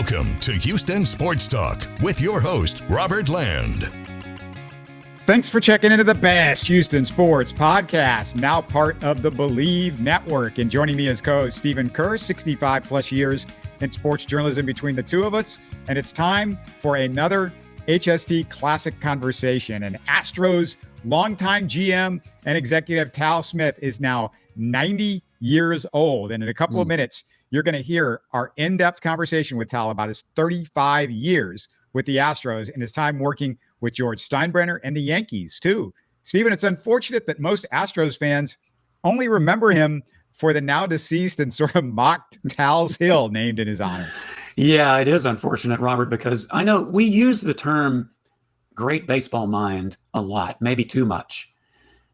Welcome to Houston Sports Talk with your host, Robert Land. Thanks for checking into the best Houston sports podcast, now part of the Believe Network. And joining me as co-host, Stephen Kerr, 65 plus years in sports journalism between the two of us. And it's time for another HST Classic conversation. And Astros longtime GM and executive Tal Smith is now 90 years old. And in a couple of minutes, you're going to hear our in-depth conversation with Tal about his 35 years with the Astros and his time working with George Steinbrenner and the Yankees, too. Stephen, it's unfortunate that most Astros fans only remember him for the now deceased and sort of mocked Tal's Hill named in his honor. Yeah, it is unfortunate, Robert, because I know we use the term great baseball mind a lot, maybe too much.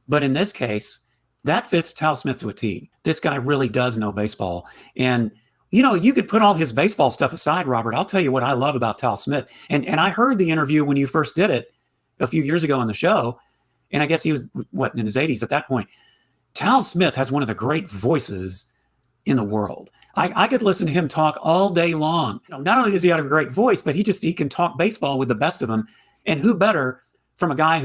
But in this case, that fits Tal Smith to a T. This guy really does know baseball. And, you know, you could put all his baseball stuff aside, Robert. I'll tell you what I love about Tal Smith. And I heard the interview when you first did it a few years ago on the show. And I guess he was, in his 80s at that point. Tal Smith has one of the great voices in the world. I could listen to him talk all day long. You know, not only does he have a great voice, but he can talk baseball with the best of them. And who better from a guy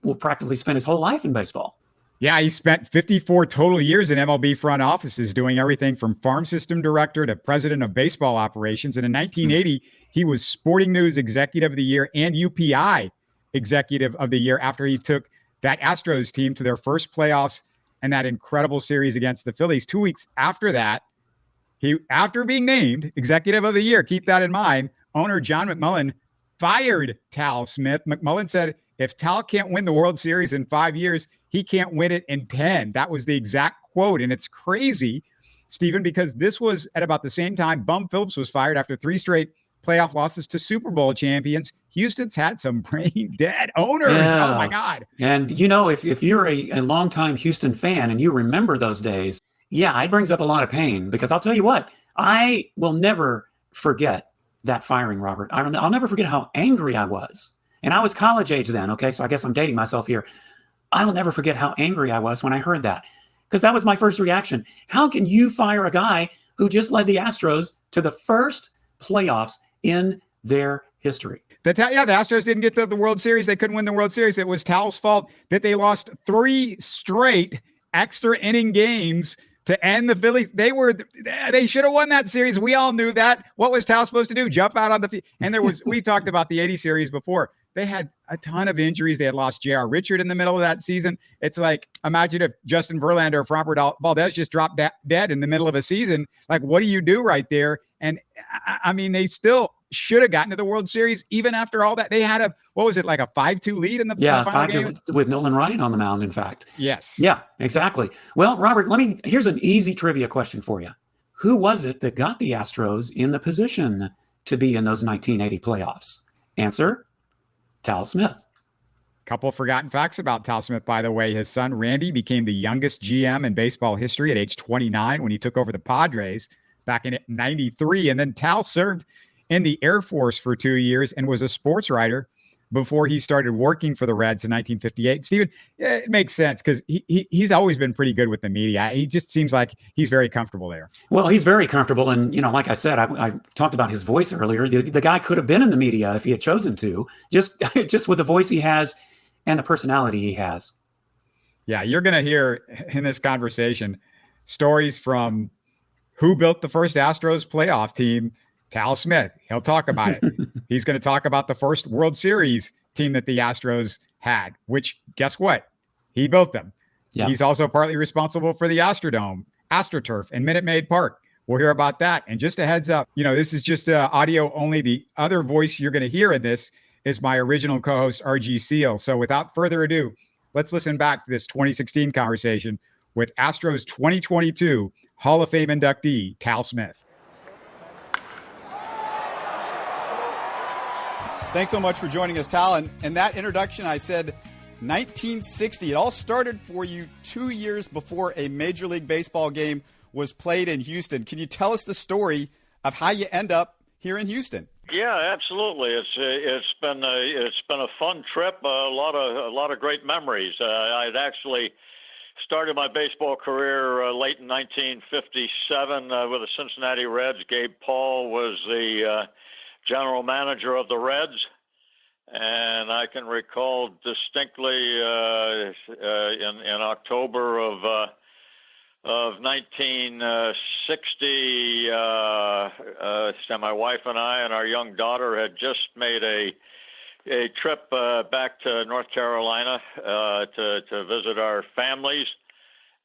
will practically spend his whole life in baseball. Yeah, he spent 54 total years in MLB front offices doing everything from farm system director to president of baseball operations. And in 1980, he was Sporting News Executive of the Year and UPI Executive of the Year after he took that Astros team to their first playoffs and that incredible series against the Phillies. 2 weeks after that, after being named Executive of the Year, keep that in mind, owner John McMullen fired Tal Smith. McMullen said, if Tal can't win the World Series in 5 years, he can't win it in 10. That was the exact quote. And it's crazy, Stephen, because this was at about the same time Bum Phillips was fired after 3 straight playoff losses to Super Bowl champions. Houston's had some brain dead owners. Yeah. Oh, my God. And, you know, if you're a longtime Houston fan and you remember those days, yeah, it brings up a lot of pain because I'll tell you what, I will never forget that firing, Robert. I'll never forget how angry I was. And I was college age then, okay? So I guess I'm dating myself here. I'll never forget how angry I was when I heard that because that was my first reaction. How can you fire a guy who just led the Astros to the first playoffs in their history? The Astros didn't get to the World Series. They couldn't win the World Series. It was Tal's fault that they lost 3 straight extra inning games to end the Phillies. They should have won that series. We all knew that. What was Tal supposed to do? Jump out on the field. And we talked about the 80 series before. They had a ton of injuries. They had lost J.R. Richard in the middle of that season. It's like, imagine if Justin Verlander or Robert Valdez just dropped dead in the middle of a season. Like, what do you do right there? And I mean, they still should have gotten to the World Series even after all that. They had a 5-2 lead in the final game? With Nolan Ryan on the mound, in fact. Yes. Yeah, exactly. Well, Robert, here's an easy trivia question for you. Who was it that got the Astros in the position to be in those 1980 playoffs? Answer: Tal Smith. Couple of forgotten facts about Tal Smith, by the way. His son, Randy, became the youngest GM in baseball history at age 29 when he took over the Padres back in 93. And then Tal served in the Air Force for 2 years and was a sports writer before he started working for the Reds in 1958. Steven, it makes sense because he's always been pretty good with the media. He just seems like he's very comfortable there. Well, he's very comfortable. And, you know, like I said, I talked about his voice earlier. The guy could have been in the media if he had chosen to, just with the voice he has and the personality he has. Yeah, you're going to hear in this conversation stories from who built the first Astros playoff team. Tal Smith. He'll talk about it. He's going to talk about the first World Series team that the Astros had, which, guess what? He built them. Yeah. He's also partly responsible for the Astrodome, Astroturf, and Minute Maid Park. We'll hear about that. And just a heads up, you know, this is just audio only. The other voice you're going to hear in this is my original co-host, R.G. Seal. So without further ado, let's listen back to this 2016 conversation with Astros 2022 Hall of Fame inductee, Tal Smith. Thanks so much for joining us, Tal. And that introduction, I said 1960. It all started for you 2 years before a Major League Baseball game was played in Houston. Can you tell us the story of how you end up here in Houston? Yeah, absolutely. It's been a fun trip. A lot of great memories. I'd actually started my baseball career late in 1957 with the Cincinnati Reds. Gabe Paul was the general manager of the Reds. And I can recall distinctly in October of 1960, my wife and I and our young daughter had just made a trip back to North Carolina to visit our families.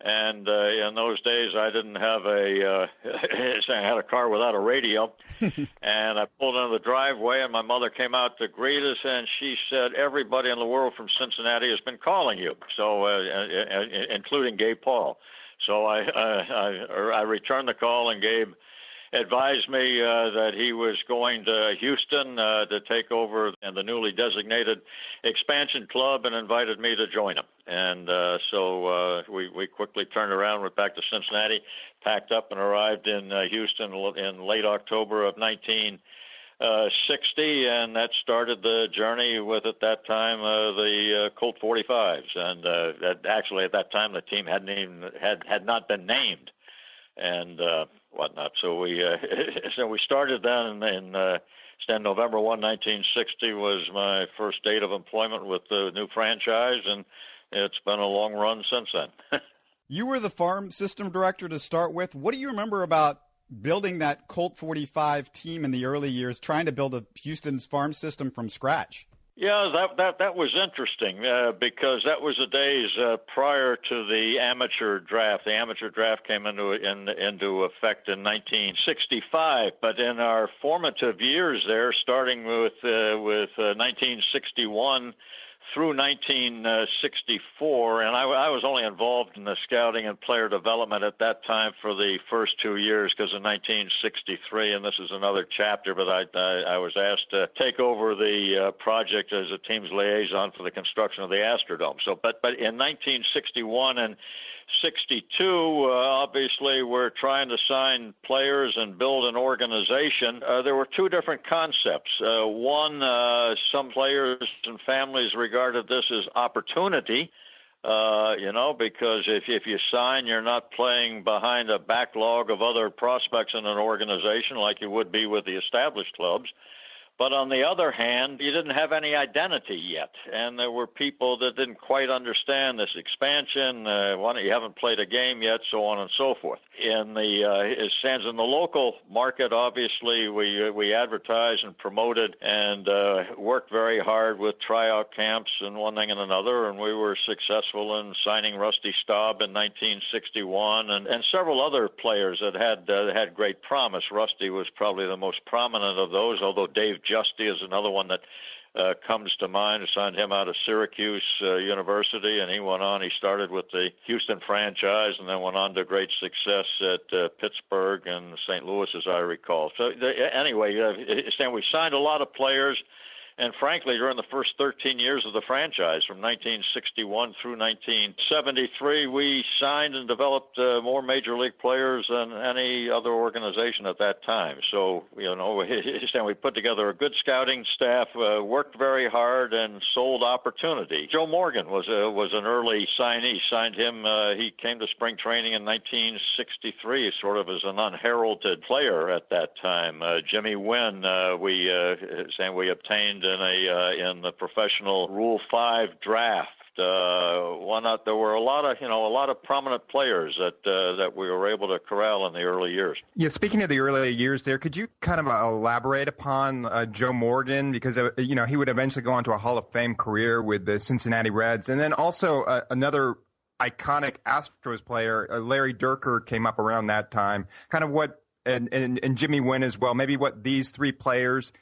And in those days, I didn't have I had a car without a radio. And I pulled into the driveway, and my mother came out to greet us, and she said, "Everybody in the world from Cincinnati has been calling you," so including Gabe Paul. So I returned the call, and Gabe advised me that he was going to Houston to take over in the newly designated expansion club, and invited me to join him. And so we quickly turned around, went back to Cincinnati, packed up, and arrived in Houston in late October of 1960, and that started the journey with, at that time, the Colt 45s. And actually, at that time, the team had not been named, and whatnot. So we started then in November 1, 1960 was my first date of employment with the new franchise, and it's been a long run since then. You were the farm system director to start with. What do you remember about building that Colt 45 team in the early years, trying to build a Houston's farm system from scratch? Yeah, that was interesting because that was the days prior to the amateur draft. The amateur draft came into effect in 1965, but in our formative years there, starting with 1961 through 1964, and I was only involved in the scouting and player development at that time for the first 2 years, because in 1963, and this is another chapter, but I was asked to take over the project as a team's liaison for the construction of the Astrodome. So, but in 1961 and 62, obviously, we're trying to sign players and build an organization. There were two different concepts. One, some players and families regarded this as opportunity, because if you sign, you're not playing behind a backlog of other prospects in an organization like you would be with the established clubs. But on the other hand, you didn't have any identity yet, and there were people that didn't quite understand this expansion. You haven't played a game yet, so on and so forth. In the local market, obviously, we advertised and promoted and worked very hard with tryout camps and one thing and another, and we were successful in signing Rusty Staub in 1961 and several other players that had great promise. Rusty was probably the most prominent of those, although Dave Justy is another one that comes to mind. I signed him out of Syracuse University, and he went on. He started with the Houston franchise and then went on to great success at Pittsburgh and St. Louis, as I recall. So anyway, we signed a lot of players. And frankly, during the first 13 years of the franchise, from 1961 through 1973, we signed and developed more major league players than any other organization at that time. So, we put together a good scouting staff, worked very hard, and sold opportunity. Joe Morgan was an early signee. Signed him. He came to spring training in 1963, sort of as an unheralded player at that time. Jimmy Wynn, we obtained in the professional Rule 5 draft. There were a lot of prominent players that we were able to corral in the early years. Yeah, speaking of the early years there, could you kind of elaborate upon Joe Morgan? Because, he would eventually go on to a Hall of Fame career with the Cincinnati Reds. And then also another iconic Astros player, Larry Dierker, came up around that time. Kind of what, and Jimmy Wynn as well, maybe what these three players,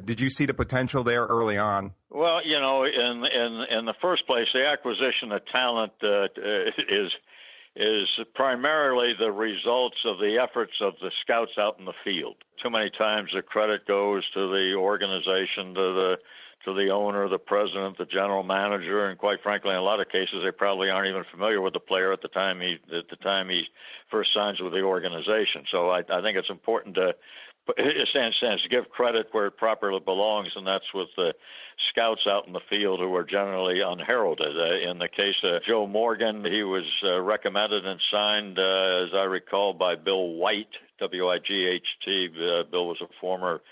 did you see the potential there early on? Well, in the first place, the acquisition of talent is primarily the results of the efforts of the scouts out in the field. Too many times the credit goes to the organization, to to the owner, the president, the general manager, and quite frankly, in a lot of cases, they probably aren't even familiar with the player at the time he first signs with the organization. So I think it's important to, in a sense, give credit where it properly belongs, and that's with the scouts out in the field who are generally unheralded. In the case of Joe Morgan, he was recommended and signed, as I recall, by Bill White, W-I-G-H-T. Bill was a former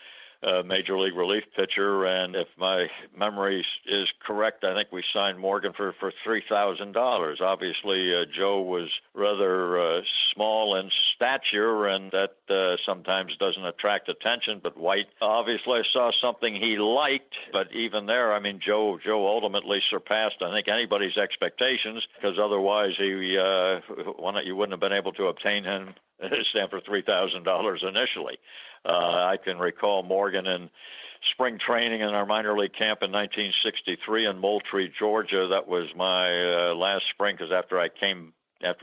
major league relief pitcher, and if my memory is correct, I think we signed Morgan for $3,000. Obviously, Joe was rather small in stature, and that sometimes doesn't attract attention. But White obviously saw something he liked. But even there, I mean, Joe ultimately surpassed, I think, anybody's expectations, because otherwise you wouldn't have been able to obtain him stand for $3,000 initially. I can recall Morgan in spring training in our minor league camp in 1963 in Moultrie, Georgia. That was my last spring, because after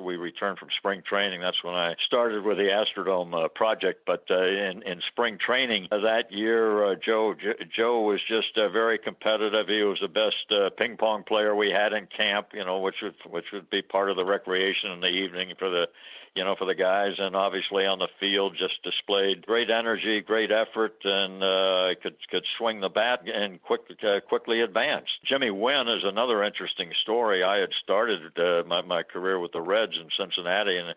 we returned from spring training, that's when I started with the Astrodome project. But in spring training that year, Joe was just very competitive. He was the best ping pong player we had in camp, which would be part of the recreation in the evening for the guys, and obviously on the field just displayed great energy, great effort, and could swing the bat and quickly advance. Jimmy Wynn is another interesting story. I had started my career with the Reds in Cincinnati and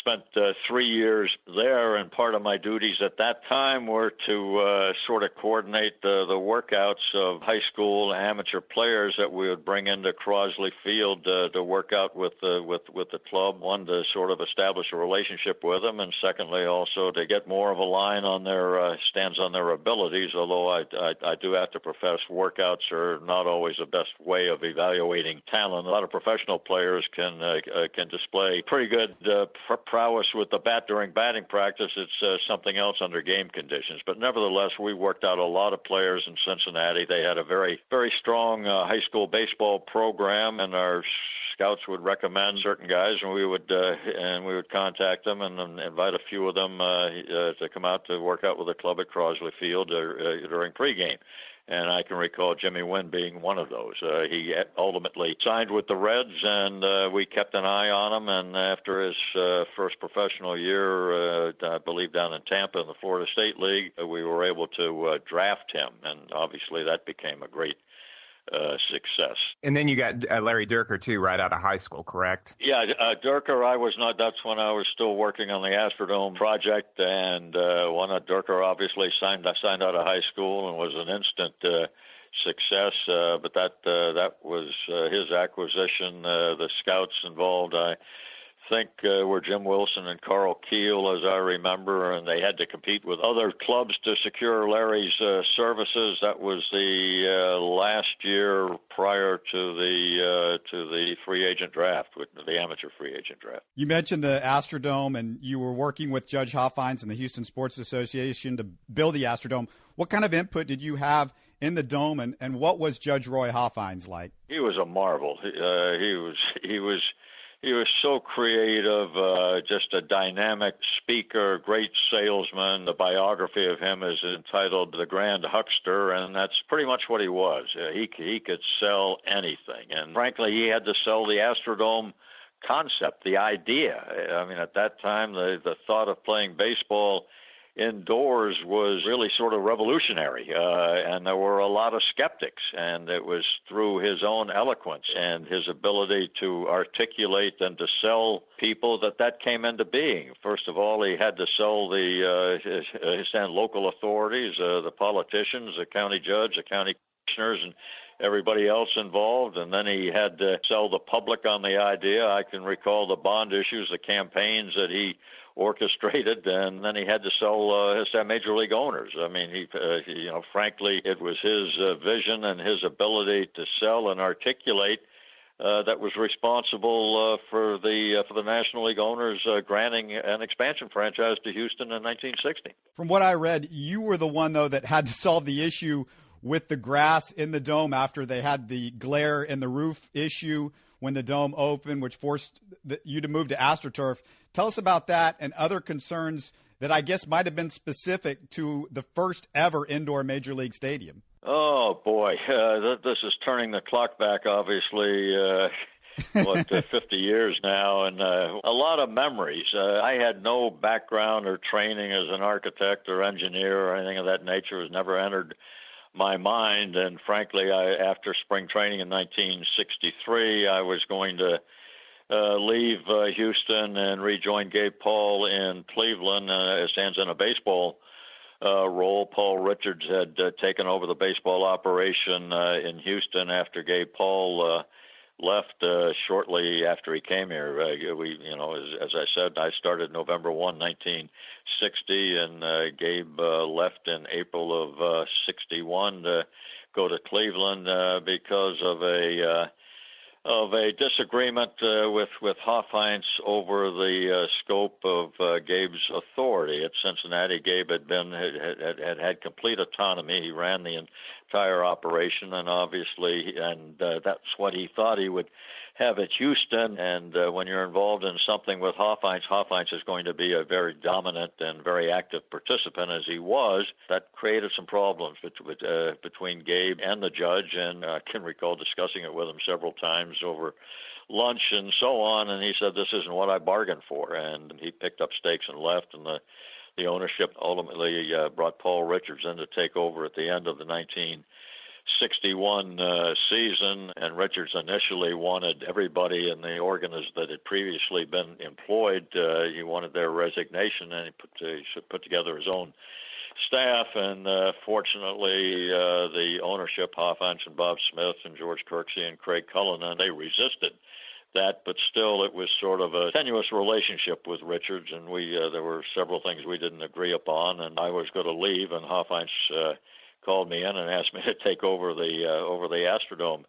spent 3 years there, and part of my duties at that time were to sort of coordinate the workouts of high school amateur players that we would bring into Crosley Field to work out with the club. One, to sort of establish a relationship with them, and secondly, also to get more of a line on their stands on their abilities. Although I do have to profess, workouts are not always the best way of evaluating talent. A lot of professional players can display pretty good prowess with the bat during batting practice. It's something else under game conditions. But nevertheless, we worked out a lot of players in Cincinnati. They had a very, very strong high school baseball program, and our scouts would recommend certain guys, and we would contact them and invite a few of them to come out to work out with the club at Crosley Field during pregame. And I can recall Jimmy Wynn being one of those. He ultimately signed with the Reds, and we kept an eye on him. And after his first professional year, I believe down in Tampa in the Florida State League, we were able to draft him. And obviously that became a great success. And then you got Larry Dierker, too, right out of high school, correct? Yeah, Dierker, I was not. That's when I was still working on the Astrodome project, and Dierker obviously signed out of high school and was an instant success. But that was his acquisition. The scouts involved, I think, were Jim Wilson and Carl Keel, as I remember, and they had to compete with other clubs to secure Larry's services. That was the last year prior to the free agent draft, with the amateur free agent draft. You mentioned the Astrodome, and you were working with Judge Hofheinz and the Houston Sports Association to build the Astrodome. What kind of input did you have in the dome, and what was Judge Roy Hofheinz like? He was a marvel. He was so creative, just a dynamic speaker, great salesman. The biography of him is entitled The Grand Huckster, and that's pretty much what he was. He could sell anything. And frankly, he had to sell the Astrodome concept, the idea. I mean, at that time, the thought of playing baseball indoors was really sort of revolutionary, and there were a lot of skeptics, and it was through his own eloquence and his ability to articulate and to sell people that came into being. First of all, he had to sell his local authorities, the politicians, the county judge, the county commissioners, and everybody else involved, and then he had to sell the public on the idea. I can recall the bond issues, the campaigns that he orchestrated, and then he had to sell his major league owners. I mean, frankly, it was his vision and his ability to sell and articulate that was responsible for the National League owners granting an expansion franchise to Houston in 1960. From what I read, you were the one, though, that had to solve the issue with the grass in the dome after they had the glare in the roof issue when the dome opened, which forced you to move to Astroturf. Tell us about that and other concerns that I guess might have been specific to the first ever indoor Major League stadium. Oh, boy. This is turning the clock back, obviously, 50 years now, and a lot of memories. I had no background or training as an architect or engineer or anything of that nature. It was never entered my mind, and frankly, after spring training in 1963, I was going to leave Houston and rejoin Gabe Paul in Cleveland as stands in a baseball role. Paul Richards had taken over the baseball operation in Houston after Gabe Paul left shortly after he came here. As I said, I started November 1, 1960, and Gabe left in April of 61 to go to Cleveland because of a disagreement with Hofheinz over the scope of Gabe's authority. At Cincinnati, Gabe had complete autonomy. He ran the entire operation, and obviously, that's what he thought he would have at Houston. And when you're involved in something with Hofheinz is going to be a very dominant and very active participant, as he was. That created some problems between Gabe and the judge, and I can recall discussing it with him several times over lunch and so on, and he said, "This isn't what I bargained for," and he picked up stakes and left, and the ownership ultimately brought Paul Richards in to take over at the end of the 1961 season, and Richards initially wanted everybody in the organism that had previously been employed, he wanted their resignation, and he put together his own staff, and fortunately the ownership, Hofheinz and Bob Smith and George Kirksey and Craig Cullinan, they resisted that, but still it was sort of a tenuous relationship with Richards, and there were several things we didn't agree upon, and I was going to leave, and Hofheinz called me in and asked me to take over the Astrodome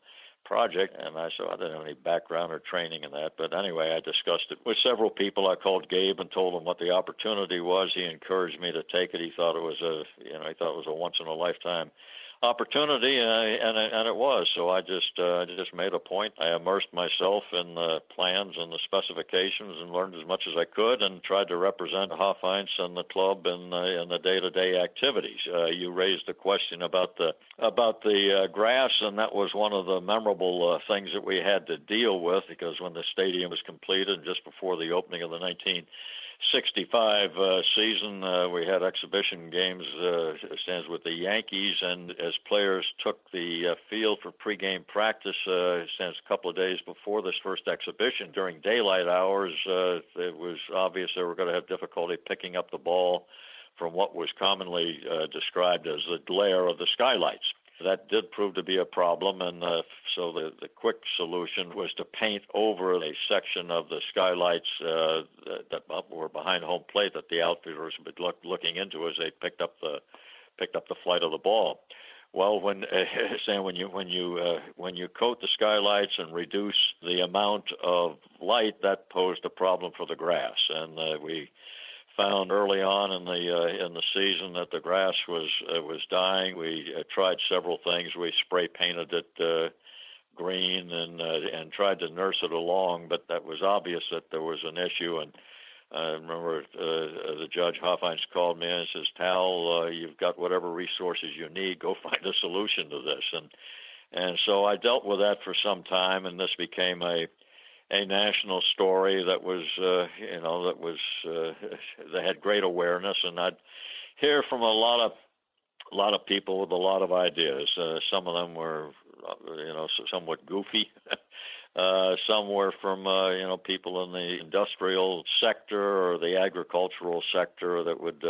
project, and I said I didn't have any background or training in that, but anyway, I discussed it with several people. I called Gabe and told him what the opportunity was. He encouraged me to take it. He thought it was a once in a lifetime opportunity, and it was. So I just made a point. I immersed myself in the plans and the specifications and learned as much as I could, and tried to represent Hofheinz and the club in the day-to-day activities. You raised a question about the grass, and that was one of the memorable things that we had to deal with, because when the stadium was completed just before the opening of the 1965 season, we had exhibition games stands with the Yankees, and as players took the field for pregame practice, stands a couple of days before this first exhibition during daylight hours, it was obvious they were going to have difficulty picking up the ball from what was commonly described as the glare of the skylights. That did prove to be a problem, and so the quick solution was to paint over a section of the skylights that were behind home plate that the outfielders would be looking into as they picked up the flight of the ball. Well, when you coat the skylights and reduce the amount of light, that posed a problem for the grass, and we found early on in the season that the grass was dying. We tried several things. We spray painted it green and tried to nurse it along, but that was obvious that there was an issue. And I remember the judge Hofheinz called me and says, "Tal, you've got whatever resources you need. Go find a solution to this." And so I dealt with that for some time, and this became a national story that was, that had great awareness, and I'd hear from a lot of people with a lot of ideas. Some of them were, somewhat goofy. Some were from, people in the industrial sector or the agricultural sector that would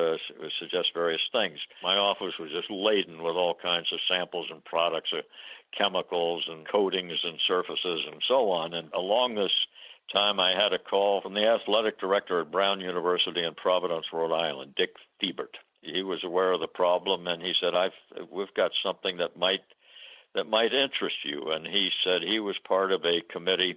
suggest various things. My office was just laden with all kinds of samples and products, chemicals and coatings and surfaces and so on. And along this time, I had a call from the athletic director at Brown University in Providence, Rhode Island, Dick Thiebert. He was aware of the problem, and he said, "We've got something that might interest you." And he said he was part of a committee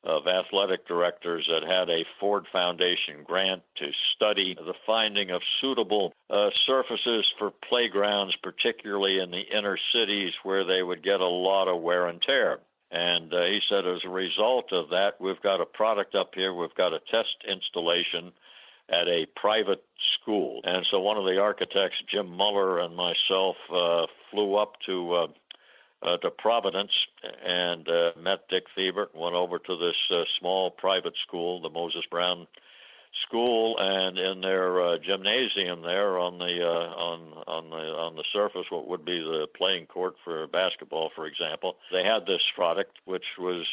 of athletic directors that had a Ford Foundation grant to study the finding of suitable surfaces for playgrounds, particularly in the inner cities where they would get a lot of wear and tear. And he said, as a result of that, we've got a product up here. We've got a test installation at a private school. And so one of the architects, Jim Muller, and myself flew up to Providence and met Dick Thiebert, went over to this small private school, the Moses Brown School, and in their gymnasium there on the surface, what would be the playing court for basketball, for example, they had this product which was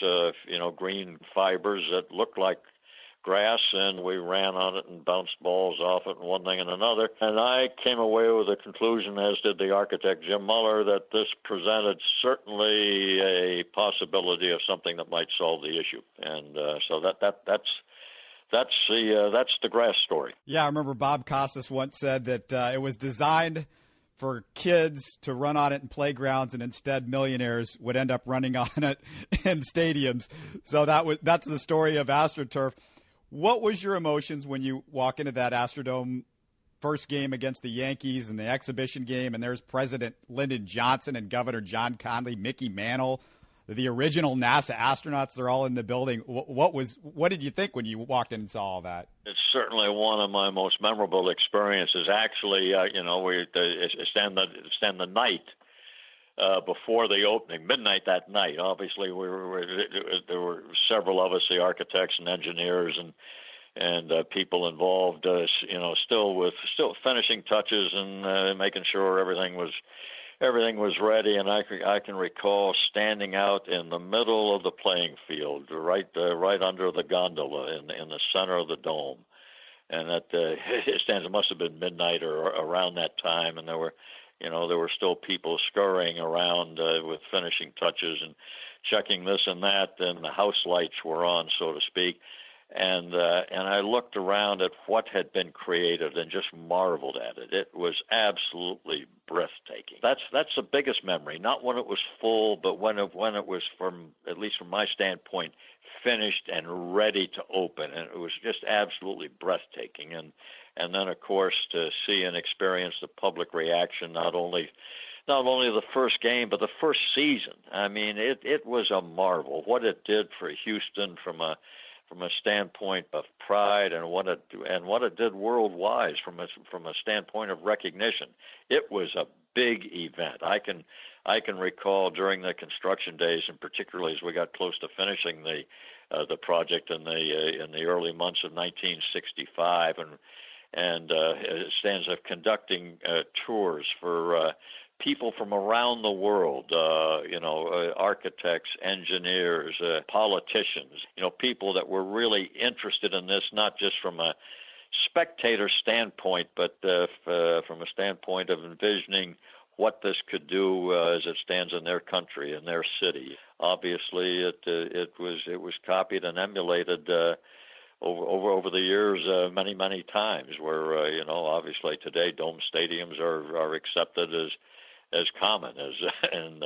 green fibers that looked like grass, and we ran on it and bounced balls off it and one thing and another. And I came away with a conclusion, as did the architect Jim Muller, that this presented certainly a possibility of something that might solve the issue. And so that's the grass story. Yeah, I remember Bob Costas once said that it was designed for kids to run on it in playgrounds, and instead millionaires would end up running on it in stadiums. So that's the story of AstroTurf. What was your emotions when you walk into that Astrodome first game against the Yankees and the exhibition game, and there's President Lyndon Johnson and Governor John Conley, Mickey Mantle, the original NASA astronauts? They're all in the building. What did you think when you walked in and saw all that? It's certainly one of my most memorable experiences. Actually, we stand the night before the opening, midnight that night. Obviously, there were several of us, the architects and engineers and people involved, still finishing touches and making sure everything was ready. And I can recall standing out in the middle of the playing field, right under the gondola in the center of the dome, and it must have been midnight or around that time, and there were still people scurrying around with finishing touches and checking this and that, and the house lights were on, so to speak. And I looked around at what had been created and just marveled at it. It was absolutely breathtaking. That's the biggest memory, not when it was full, but when it was, at least from my standpoint, finished and ready to open. And it was just absolutely breathtaking. And then, of course, to see and experience the public reaction, not only the first game, but the first season. I mean, it was a marvel what it did for Houston from a standpoint of pride, and what it did worldwide from a standpoint of recognition. It was a big event. I can recall during the construction days, and particularly as we got close to finishing the project in the early months of 1965, and stands of conducting tours for people from around the world, architects, engineers, politicians, people that were really interested in this, not just from a spectator standpoint, but from a standpoint of envisioning what this could do as it stands in their country, in their city. Obviously, it was copied and emulated over the years many times. Where obviously today dome stadiums are accepted as common and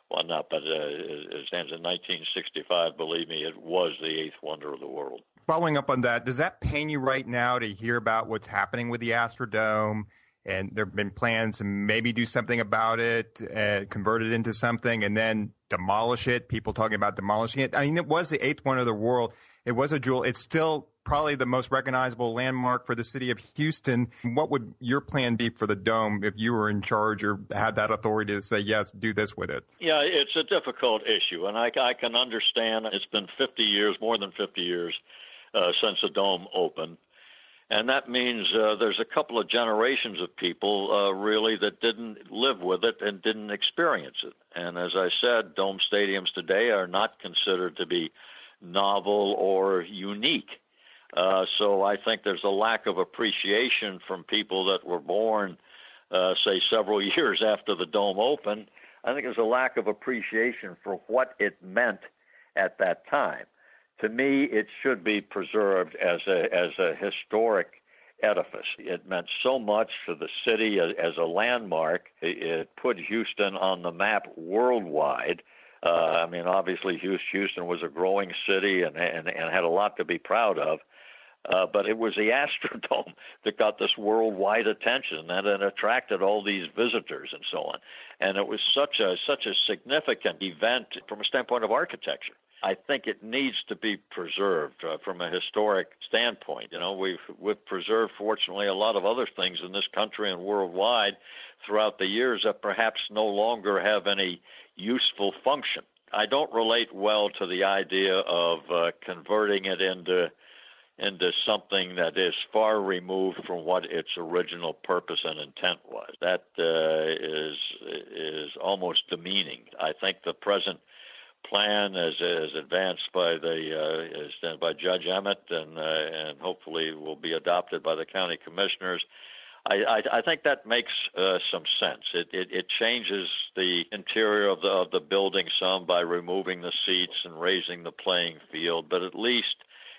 whatnot, but it stands in 1965. Believe me, it was the eighth wonder of the world. Following up on that, does that pain you right now to hear about what's happening with the Astrodome, and there have been plans to maybe do something about it, convert it into something, and then demolish it? People talking about demolishing it. I mean, it was the eighth wonder of the world. It was a jewel. It's still probably the most recognizable landmark for the city of Houston. What would your plan be for the Dome if you were in charge or had that authority to say, yes, do this with it? Yeah, it's a difficult issue, and I can understand. It's been 50 years, more than 50 years, since the Dome opened. And that means there's a couple of generations of people really that didn't live with it and didn't experience it. And as I said, Dome stadiums today are not considered to be novel or unique. So I think there's a lack of appreciation from people that were born, say, several years after the Dome opened. I think there's a lack of appreciation for what it meant at that time. To me, it should be preserved as a historic edifice. It meant so much to the city as a landmark. It put Houston on the map worldwide. I mean, obviously, Houston was a growing city and had a lot to be proud of. But it was the Astrodome that got this worldwide attention, and it attracted all these visitors and so on. And it was such a significant event from a standpoint of architecture. I think it needs to be preserved from a historic standpoint. You know, we've preserved, fortunately, a lot of other things in this country and worldwide throughout the years that perhaps no longer have any useful function. I don't relate well to the idea of converting it into something that is far removed from what its original purpose and intent was. That is almost demeaning. I think the present plan, as advanced by by Judge Emmett and hopefully will be adopted by the county commissioners, I think that makes some sense. It changes the interior of the building some by removing the seats and raising the playing field, but at least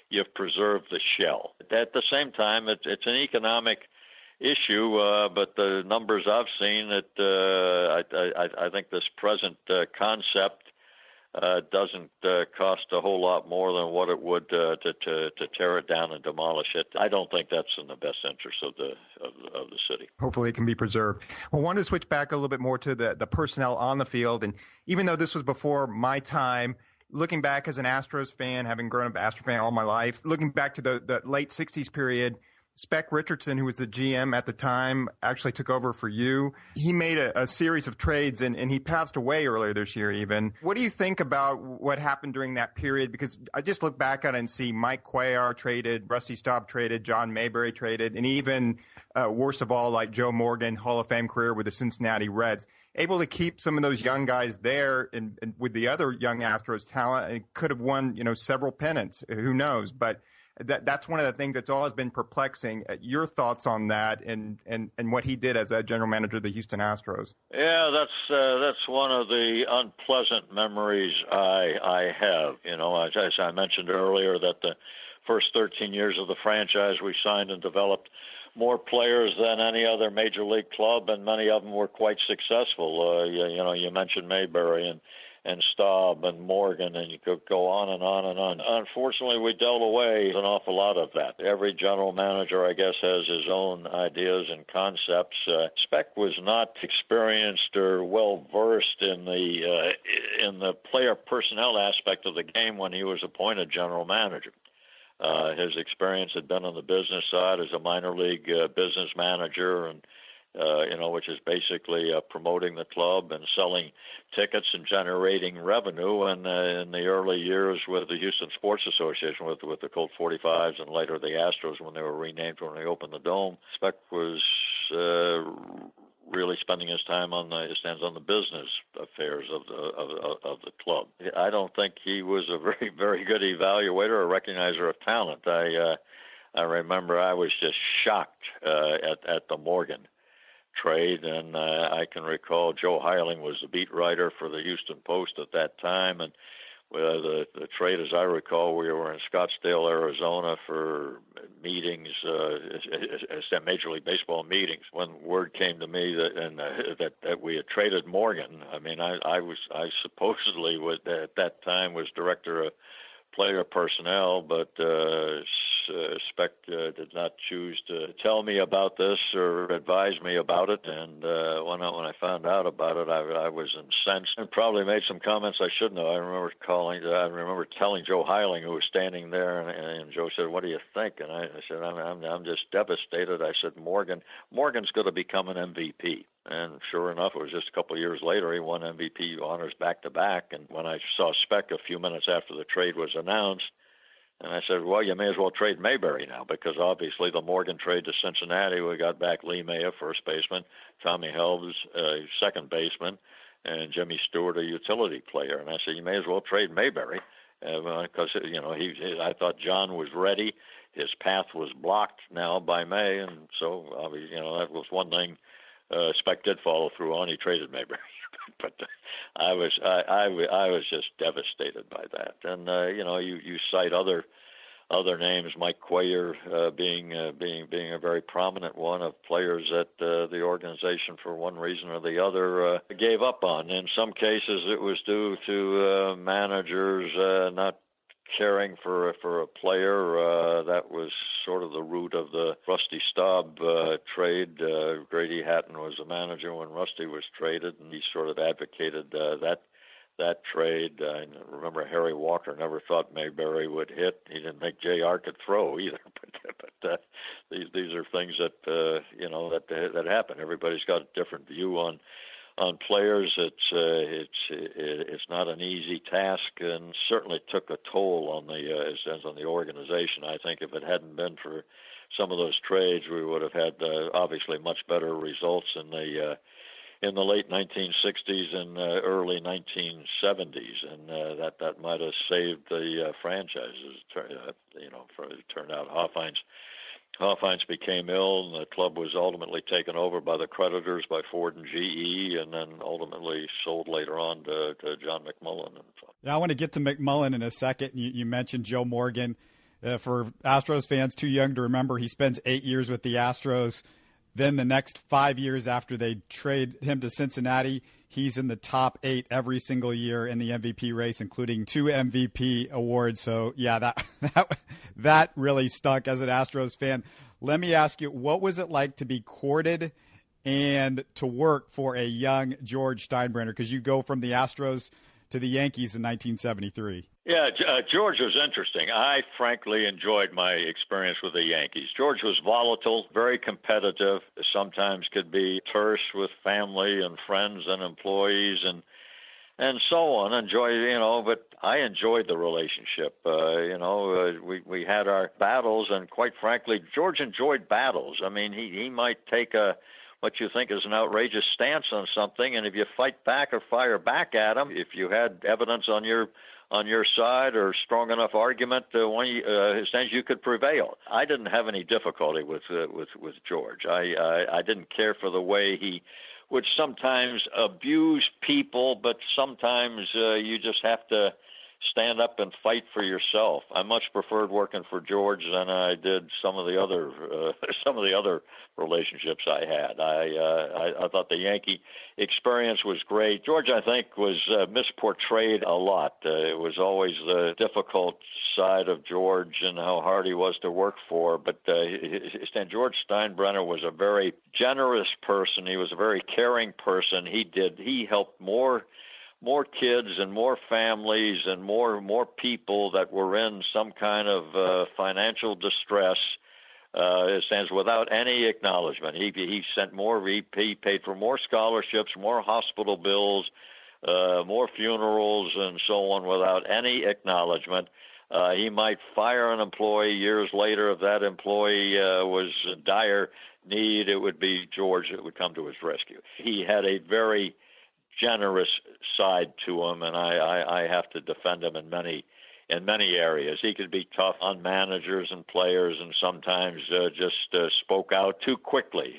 you've preserved the shell. At the same time, it's an economic issue, but the numbers I've seen, I think this present concept doesn't cost a whole lot more than what it would to tear it down and demolish it. I don't think that's in the best interest of the city. Hopefully it can be preserved. Well, I want to switch back a little bit more to the personnel on the field. And even though this was before my time, looking back as an Astros fan, having grown up Astros fan all my life, looking back to the late 60s period, Spec Richardson, who was the GM at the time, actually took over for you. He made a series of trades, and he passed away earlier this year even. What do you think about what happened during that period? Because I just look back on it and see Mike Cuellar traded, Rusty Staub traded, John Mayberry traded, and even, worst of all, like Joe Morgan, Hall of Fame career with the Cincinnati Reds. Able to keep some of those young guys there and with the other young Astros talent, and could have won, several pennants. Who knows? But that's one of the things that's always been perplexing. Your thoughts on that and what he did as a general manager of the Houston Astros? Yeah, that's one of the unpleasant memories I have. As I mentioned earlier, that the first 13 years of the franchise we signed and developed more players than any other major league club, and many of them were quite successful. You mentioned Mayberry and Staub and Morgan, and you could go on and on and on. Unfortunately, we dealt away an awful lot of that. Every general manager, I guess, has his own ideas and concepts. Spec was not experienced or well-versed in the player personnel aspect of the game when he was appointed general manager. His experience had been on the business side as a minor league business manager, and which is basically promoting the club and selling tickets and generating revenue. And in the early years with the Houston Sports Association, with the Colt 45s and later the Astros when they were renamed when they opened the Dome, Spec was really spending his time on the business affairs of the club. I don't think he was a very, very good evaluator or recognizer of talent. I remember I was just shocked at the Morgan trade, and I can recall Joe Heiling was the beat writer for the Houston Post at that time, and the trade, as I recall, we were in Scottsdale, Arizona for meetings, Major League Baseball meetings. When word came to me that we had traded Morgan, I mean, I supposedly at that time was director of player personnel, but Spec did not choose to tell me about this or advise me about it. And when I found out about it, I was incensed and probably made some comments I shouldn't have. I remember telling Joe Heiling, who was standing there, and Joe said, "What do you think?" And I said, "I'm just devastated." I said, "Morgan's going to become an MVP." And sure enough, it was just a couple of years later, he won MVP honors back-to-back. And when I saw Spec a few minutes after the trade was announced, and I said, well, you may as well trade Mayberry now, because obviously the Morgan trade to Cincinnati, we got back Lee Maya, first baseman, Tommy Helms, second baseman, and Jimmy Stewart, a utility player. And I said, you may as well trade Mayberry, because I thought John was ready. His path was blocked now by May, and so obviously, that was one thing Spec did follow through on. He traded Mayberry, but I was just devastated by that. And you cite other names, Mike Cuellar being a very prominent one of players that the organization, for one reason or the other, gave up on. In some cases, it was due to managers not caring for a player. That was sort of the root of the Rusty Staub trade. Grady Hatton was the manager when Rusty was traded, and he sort of advocated that trade. I remember Harry Walker never thought Mayberry would hit. He didn't think JR could throw either. But these are things that that happen. Everybody's got a different view on players. It's not an easy task, and certainly took a toll on the organization. I think if it hadn't been for some of those trades, we would have had obviously much better results in the late 1960s and early 1970s, and that might have saved the franchises. It turned out Hofheinz became ill, and the club was ultimately taken over by the creditors, by Ford and GE, and then ultimately sold later on to John McMullen. Yeah, I want to get to McMullen in a second. You mentioned Joe Morgan. For Astros fans too young to remember, he spends 8 years with the Astros. Then the next 5 years after they trade him to Cincinnati, he's in the top 8 every single year in the MVP race, including 2 MVP awards. So, yeah, that really stunk as an Astros fan. Let me ask you, what was it like to be courted and to work for a young George Steinbrenner? Because you go from the Astros to the Yankees in 1973. Yeah, George was interesting. I frankly enjoyed my experience with the Yankees. George was volatile, very competitive, sometimes could be terse with family and friends and employees and so on. But I enjoyed the relationship. We had our battles, and quite frankly, George enjoyed battles. I mean, he might take what you think is an outrageous stance on something, and if you fight back or fire back at him, if you had evidence on your side or strong enough argument, you could prevail. I didn't have any difficulty with George. I didn't care for the way he would sometimes abuse people, but sometimes you just have to stand up and fight for yourself. I much preferred working for George than I did some of the other relationships I had. I thought the Yankee experience was great. George, I think, was misportrayed a lot. It was always the difficult side of George and how hard he was to work for. But George Steinbrenner was a very generous person. He was a very caring person. He helped more kids and more families and more people that were in some kind of financial distress. It stands without any acknowledgement. He sent more. He paid for more scholarships, more hospital bills, more funerals, and so on without any acknowledgement. He might fire an employee years later if that employee was in dire need. It would be George that would come to his rescue. He had a very generous side to him, and I have to defend him in many areas. He could be tough on managers and players, and sometimes just spoke out too quickly.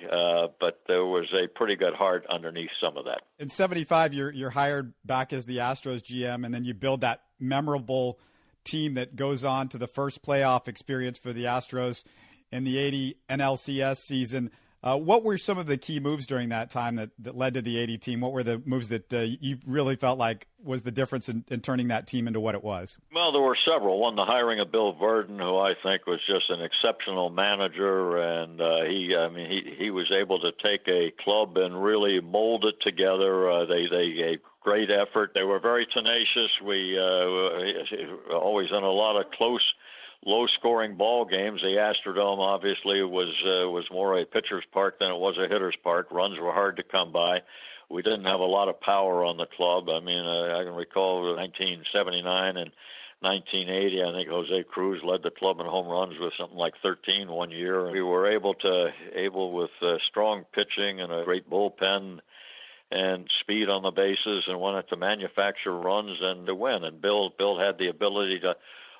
But there was a pretty good heart underneath some of that. In '75, you're hired back as the Astros GM, and then you build that memorable team that goes on to the first playoff experience for the Astros in the '80 NLCS season. What were some of the key moves during that time that led to the '80 team? What were the moves that you really felt like was the difference in turning that team into what it was? Well, there were several. One, the hiring of Bill Verdon, who I think was just an exceptional manager, and he was able to take a club and really mold it together. They gave great effort. They were very tenacious. We always in a lot of close, low-scoring ball games. The Astrodome obviously was more a pitcher's park than it was a hitter's park. Runs were hard to come by. We didn't have a lot of power on the club. I mean, I can recall 1979 and 1980. I think Jose Cruz led the club in home runs with something like 13 one year. We were able with strong pitching and a great bullpen and speed on the bases, and wanted to manufacture runs and to win. And Bill had the ability to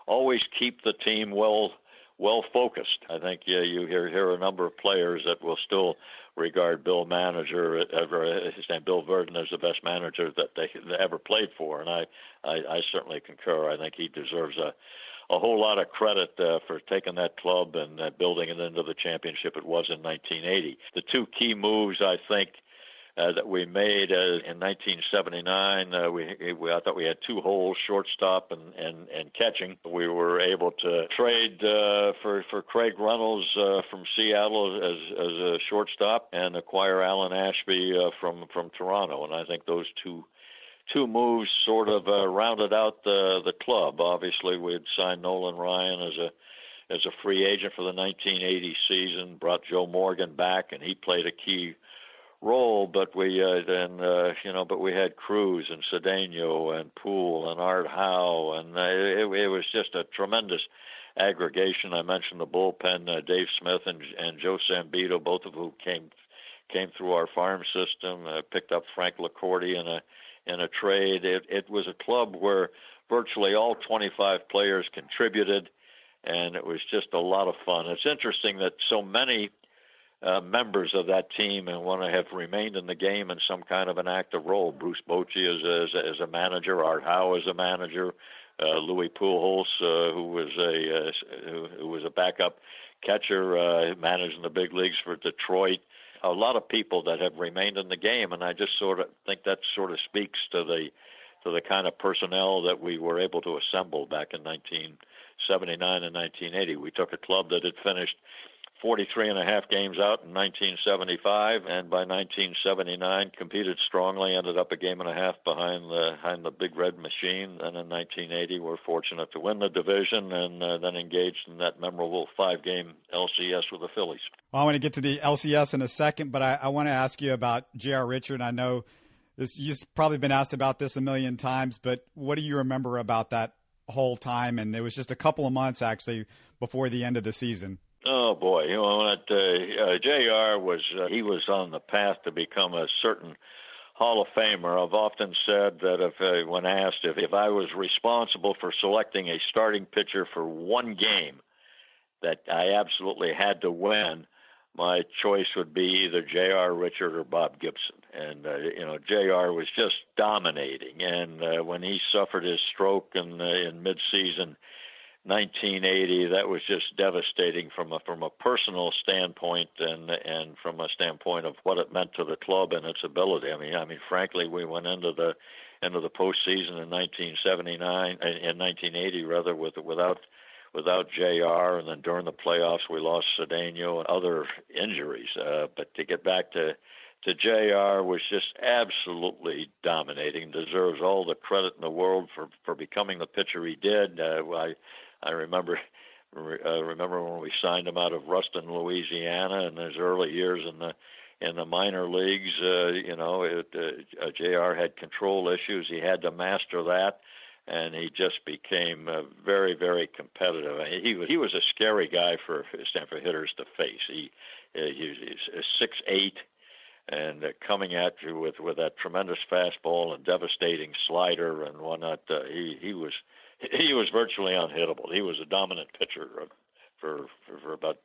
always keep the team well focused. I think you hear a number of players that will still regard Bill Verdon as the best manager that they ever played for, and I certainly concur. I think he deserves a whole lot of credit for taking that club and building it into the championship it was in 1980. The two key moves, I think, that we made in 1979. I thought we had two holes, shortstop and catching. We were able to trade for Craig Reynolds from Seattle as a shortstop and acquire Alan Ashby from Toronto. And I think those two two moves sort of rounded out the club. Obviously, we had signed Nolan Ryan as a free agent for the 1980 season, brought Joe Morgan back, and he played a key role. But we but we had Cruz and Cedeno and Poole and Art Howe, and it was just a tremendous aggregation. I mentioned the bullpen, Dave Smith and Joe Sambito, both of whom came through our farm system. Picked up Frank Lacorte in a trade. It was a club where virtually all 25 players contributed, and it was just a lot of fun. It's interesting that so many members of that team and want to have remained in the game in some kind of an active role. Bruce Bochy as a manager, Art Howe as a manager, Louis Pujols, who was a backup catcher, managed in the big leagues for Detroit. A lot of people that have remained in the game, and I just sort of think that sort of speaks to the kind of personnel that we were able to assemble back in 1979 and 1980. We took a club that had finished 43 and a half games out in 1975, and by 1979 competed strongly, ended up a game and a half behind the Big Red Machine. And in 1980, we're fortunate to win the division and then engaged in that memorable 5-game LCS with the Phillies. Well, I want to get to the LCS in a second, but I want to ask you about J.R. Richard. I know you've probably been asked about this a million times, but what do you remember about that whole time? And it was just a couple of months, actually, before the end of the season. Oh boy, JR he was on the path to become a certain Hall of Famer. I've often said that when asked if I was responsible for selecting a starting pitcher for one game that I absolutely had to win, my choice would be either J.R. Richard or Bob Gibson. And J.R. was just dominating. And when he suffered his stroke in midseason 1980, that was just devastating from a personal standpoint and from a standpoint of what it meant to the club and its ability. I mean, frankly, we went into the postseason in 1980 rather without JR, and then during the playoffs we lost Cedeno and other injuries. But to get back to JR was just absolutely dominating. Deserves all the credit in the world for becoming the pitcher he did. I remember when we signed him out of Ruston, Louisiana, in his early years in the minor leagues. JR had control issues. He had to master that, and he just became very, very competitive. He was a scary guy for Stanford hitters to face. He's 6'8", and coming at you with that tremendous fastball and devastating slider and whatnot. He was virtually unhittable. He was a dominant pitcher for about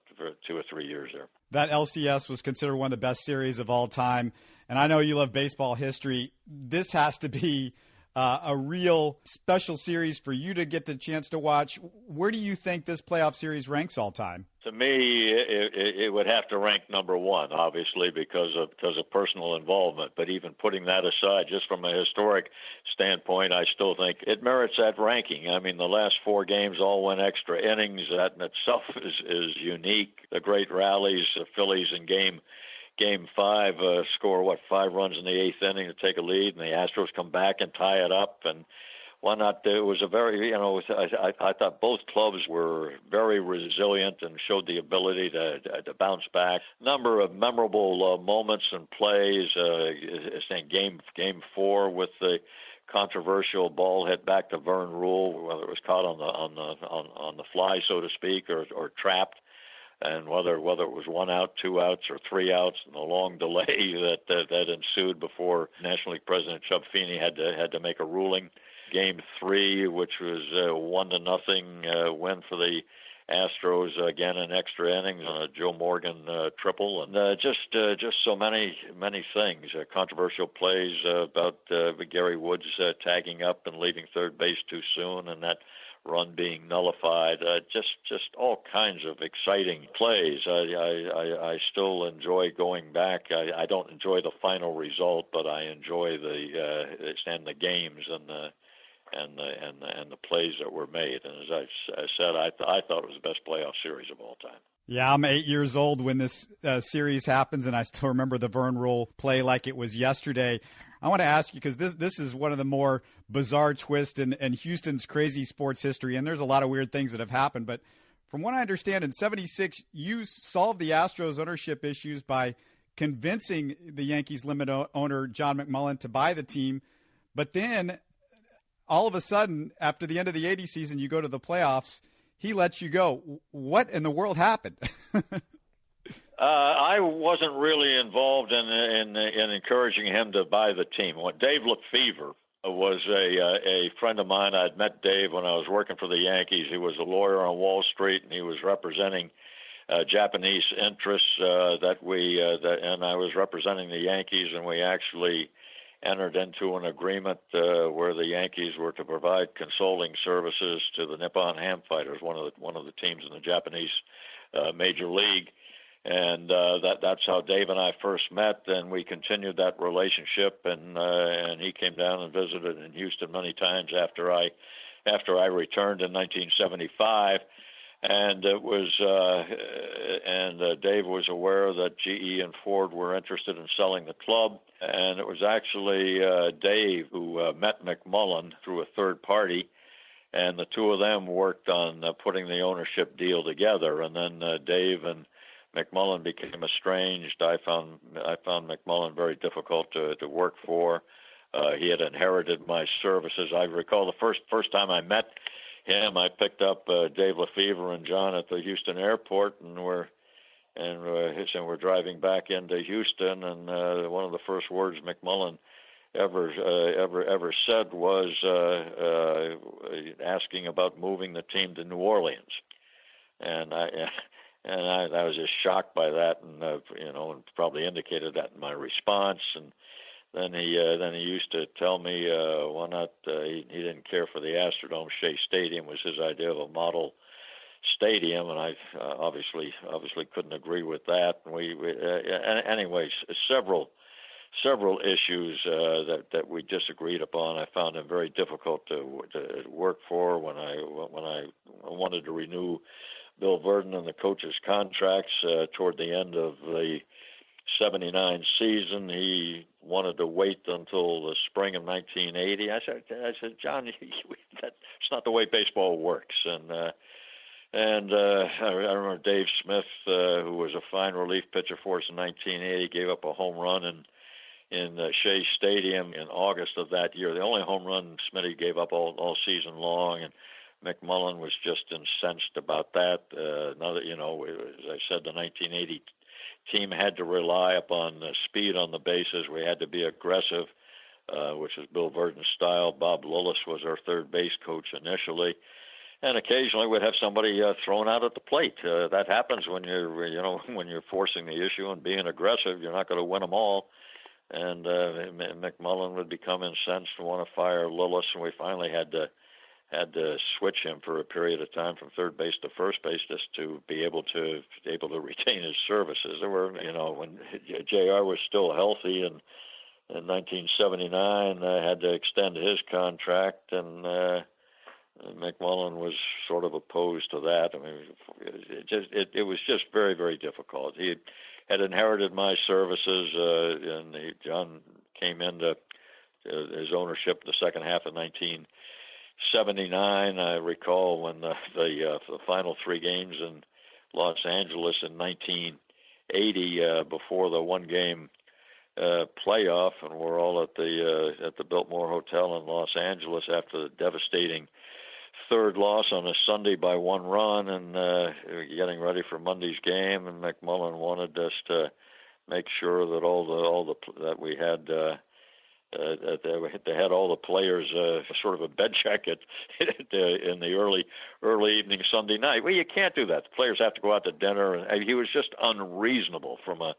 2 or 3 years there. That LCS was considered one of the best series of all time, and I know you love baseball history. This has to be a real special series for you to get the chance to watch. Where do you think this playoff series ranks all time? To me, it would have to rank number one, obviously, because of personal involvement. But even putting that aside, just from a historic standpoint, I still think it merits that ranking. I mean, the last 4 games all went extra innings. That in itself is unique. The great rallies, the Phillies in Game 5 score 5 runs in the 8th inning to take a lead, and the Astros come back and tie it up. And why not? It was a very, I thought both clubs were very resilient and showed the ability to bounce back. Number of memorable moments and plays. Game 4 with the controversial ball hit back to Vern Rule, whether it was caught on the fly, so to speak, or trapped. And whether it was 1 out, 2 outs, or 3 outs, and the long delay that ensued before National League President Chub Feeney had to make a ruling. Game 3, which was 1-0 win for the Astros, again in extra innings on a Joe Morgan triple, and just so many things. Controversial plays about Gary Woods tagging up and leaving third base too soon, and that run being nullified. Just all kinds of exciting plays. I still enjoy going back. I don't enjoy the final result, but I enjoy the games and the plays that were made. And as I said, I thought it was the best playoff series of all time. Yeah, I'm 8 years old when this series happens, and I still remember the Vern Rule play like it was yesterday. I want to ask you, because this is one of the more bizarre twists in Houston's crazy sports history, and there's a lot of weird things that have happened. But from what I understand, in '76, you solved the Astros ownership issues by convincing the Yankees limited owner John McMullen to buy the team. But then all of a sudden, after the end of the '80 season, you go to the playoffs, he lets you go. What in the world happened? I wasn't really involved in encouraging him to buy the team. Dave Lefevre was a friend of mine. I'd met Dave when I was working for the Yankees. He was a lawyer on Wall Street, and he was representing Japanese interests and I was representing the Yankees, and we actually entered into an agreement where the Yankees were to provide consulting services to the Nippon Ham Fighters, one of the teams in the Japanese Major League. And that's how Dave and I first met, and we continued that relationship. And he came down and visited in Houston many times after I returned in 1975. And it was Dave was aware that GE and Ford were interested in selling the club, and it was actually Dave who met McMullen through a third party, and the two of them worked on putting the ownership deal together. And then Dave and McMullen became estranged. I found McMullen very difficult to work for. He had inherited my services. I recall the first time I met him, I picked up Dave Lefevre and John at the Houston airport, and we're driving back into Houston, and one of the first words McMullen ever said was asking about moving the team to New Orleans, and I was just shocked by that, and and probably indicated that in my response. And then he used to tell me why not. He didn't care for the Astrodome. Shea Stadium was his idea of a model stadium, and I obviously couldn't agree with that. And anyways, several issues that we disagreed upon. I found him very difficult to work for. When I wanted to renew Bill Verdon and the coaches' contracts toward the end of the '79 season, he wanted to wait until the spring of 1980. I said, John, that's not the way baseball works. And I remember Dave Smith, who was a fine relief pitcher for us in 1980, gave up a home run in Shea Stadium in August of that year. The only home run Smitty gave up all season long, and McMullen was just incensed about that. Now that, as I said, the 1980 team had to rely upon speed on the bases. We had to be aggressive, which is Bill Verdon's style. Bob Lillis was our third base coach initially, and occasionally we'd have somebody thrown out at the plate. That happens when you're forcing the issue and being aggressive. You're not going to win them all. And McMullen would become incensed and want to fire Lillis, and we finally had to switch him for a period of time from third base to first base just to be able to retain his services. There were, when JR was still healthy, and in 1979 I had to extend his contract, and McMullen was sort of opposed to that. I mean, it was just very, very difficult. He had inherited my services, and John came into his ownership the second half of 1979. I recall when the final three games in Los Angeles in 1980, before the one-game playoff, and we're all at the Biltmore Hotel in Los Angeles after the devastating third loss on a Sunday by one run, and getting ready for Monday's game. And McMullen wanted us to make sure that that we had. They had all the players sort of a bed check in the early evening Sunday night. Well, you can't do that. The players have to go out to dinner, and he was just unreasonable from a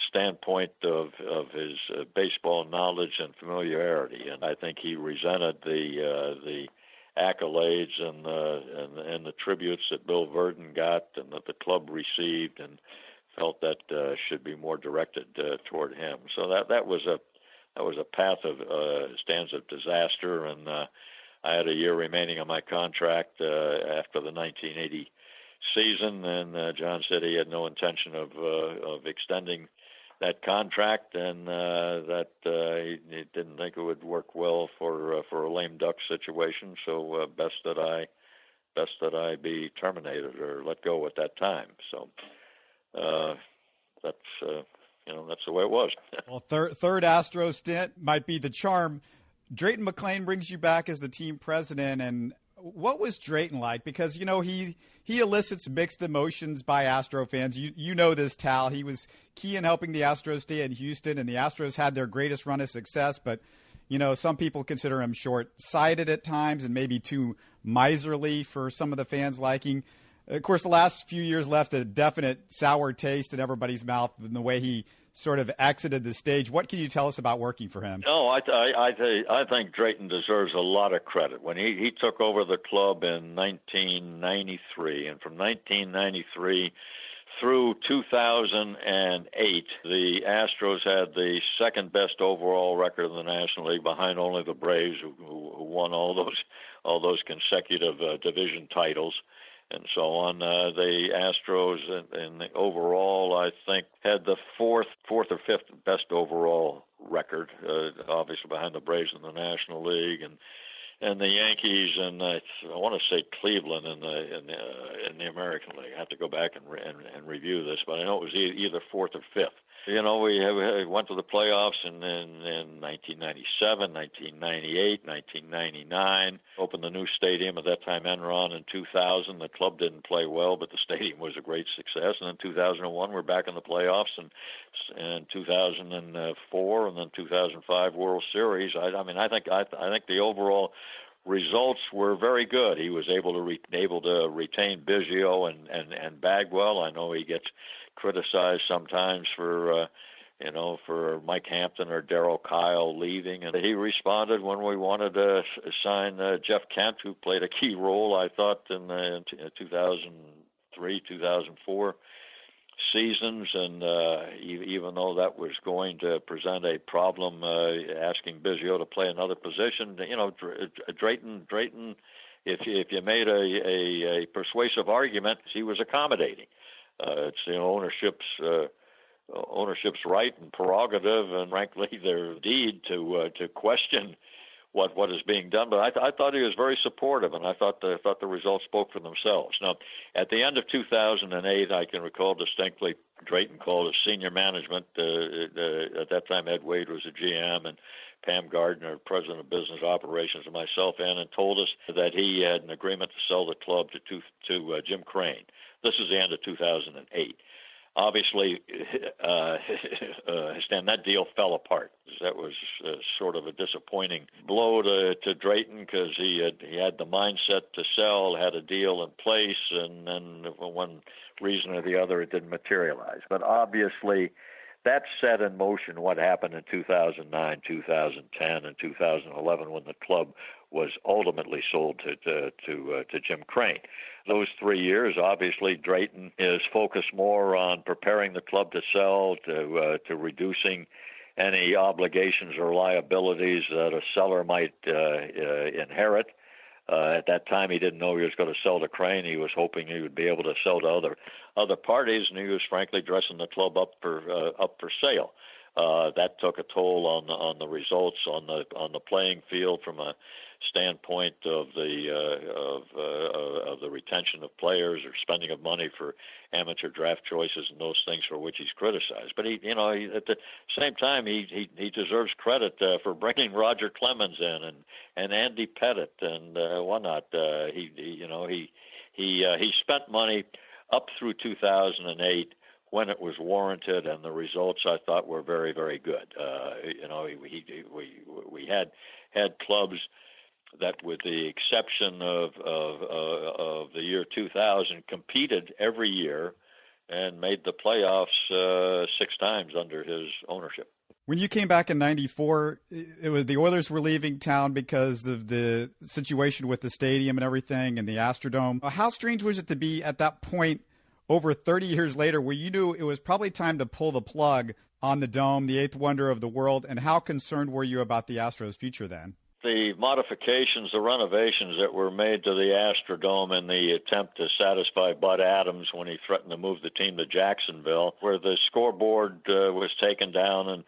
standpoint of his baseball knowledge and familiarity. And I think he resented the accolades and the tributes that Bill Verdon got and that the club received, and felt that should be more directed toward him. So that was a path of stands of disaster, and I had a year remaining on my contract after the 1980 season, and John said he had no intention of extending that contract, and that he didn't think it would work well for a lame duck situation. So best that I be terminated or let go at that time. So that's that's the way it was. Well, third Astro stint might be the charm. Drayton McLane brings you back as the team president, and what was Drayton like? Because, he elicits mixed emotions by Astro fans. You know this, Tal. He was key in helping the Astros stay in Houston, and the Astros had their greatest run of success. But, some people consider him short-sighted at times and maybe too miserly for some of the fans' liking. Of course, the last few years left a definite sour taste in everybody's mouth in the way he sort of exited the stage. What can you tell us about working for him? No, I think Drayton deserves a lot of credit. When he took over the club in 1993, and from 1993 through 2008, the Astros had the second best overall record in the National League, behind only the Braves, who won all those consecutive division titles and so on. The Astros in the overall, I think, had the fourth or fifth best overall record, obviously behind the Braves in the National League and the Yankees, and I want to say Cleveland in the American League. I have to go back and review this, but I know it was either fourth or fifth. We went to the playoffs in 1997, 1998, 1999. Opened the new stadium at that time, Enron, in 2000. The club didn't play well, but the stadium was a great success. And in 2001, we're back in the playoffs, and in 2004, and then 2005 World Series. I think the overall results were very good. He was able to retain Biggio and Bagwell. I know he gets criticized sometimes for Mike Hampton or Darryl Kyle leaving, and he responded when we wanted to sign Jeff Kent, who played a key role, I thought, in the 2003, 2004 seasons, and even though that was going to present a problem, asking Biggio to play another position, Drayton, if you made a persuasive argument, he was accommodating. It's the ownership's right and prerogative, and frankly, their deed to question what is being done. But I thought he was very supportive, and I thought the results spoke for themselves. Now, at the end of 2008, I can recall distinctly, Drayton called his senior management. At that time, Ed Wade was a GM, and Pam Gardner, president of business operations, and myself, and told us that he had an agreement to sell the club to Jim Crane. This is the end of 2008. Obviously, Stan, that deal fell apart. That was sort of a disappointing blow to Drayton, because he had the mindset to sell, had a deal in place, and then for one reason or the other, it didn't materialize. But obviously, that set in motion what happened in 2009, 2010, and 2011 when the club was ultimately sold to Jim Crane. Those 3 years, obviously, Drayton is focused more on preparing the club to sell, to reducing any obligations or liabilities that a seller might inherit. At that time, he didn't know he was going to sell to Crane. He was hoping he would be able to sell to other parties, and he was frankly dressing the club up for sale. That took a toll on the results on the playing field from a standpoint of the retention of players or spending of money for amateur draft choices and those things for which he's criticized. But he at the same time he deserves credit for bringing Roger Clemens in and Andy Pettit and whatnot. He spent money up through 2008 when it was warranted, and the results I thought were very, very good. We had clubs that, with the exception of the year 2000, competed every year and made the playoffs 6 times under his ownership. When you came back in '94, it was the Oilers were leaving town because of the situation with the stadium and everything and the Astrodome. How strange was it to be at that point over 30 years later where you knew it was probably time to pull the plug on the Dome, the 8th wonder of the world, and how concerned were you about the Astros' future then? the modifications, the renovations that were made to the Astrodome in the attempt to satisfy Bud Adams when he threatened to move the team to Jacksonville, where the scoreboard was taken down and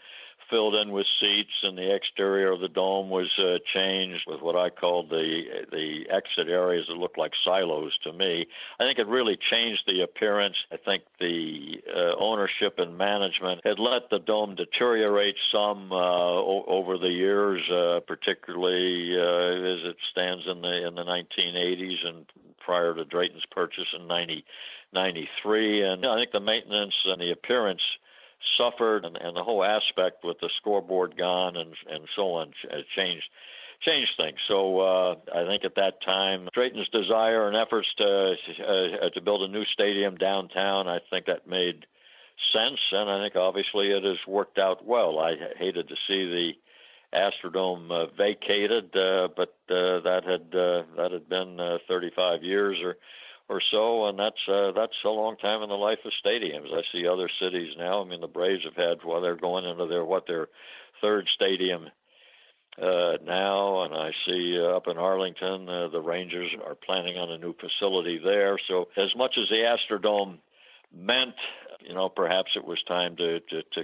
filled in with seats, and the exterior of the dome was changed with what I called the exit areas that looked like silos to me. I think it really changed the appearance. I think the ownership and management had let the dome deteriorate some over the years, particularly as it stands in the 1980s and prior to Drayton's purchase in 1993. And I think the maintenance and the appearance suffered, and the whole aspect with the scoreboard gone and so on changed things. So I think at that time, Drayton's desire and efforts to build a new stadium downtown, I think that made sense, and I think obviously it has worked out well. I hated to see the Astrodome vacated, but that had been 35 years or so, and that's a long time in the life of stadiums. I see other cities now. I mean, the Braves have had, they're going into their third stadium now, and I see up in Arlington, the Rangers are planning on a new facility there. So as much as the Astrodome meant, perhaps it was time to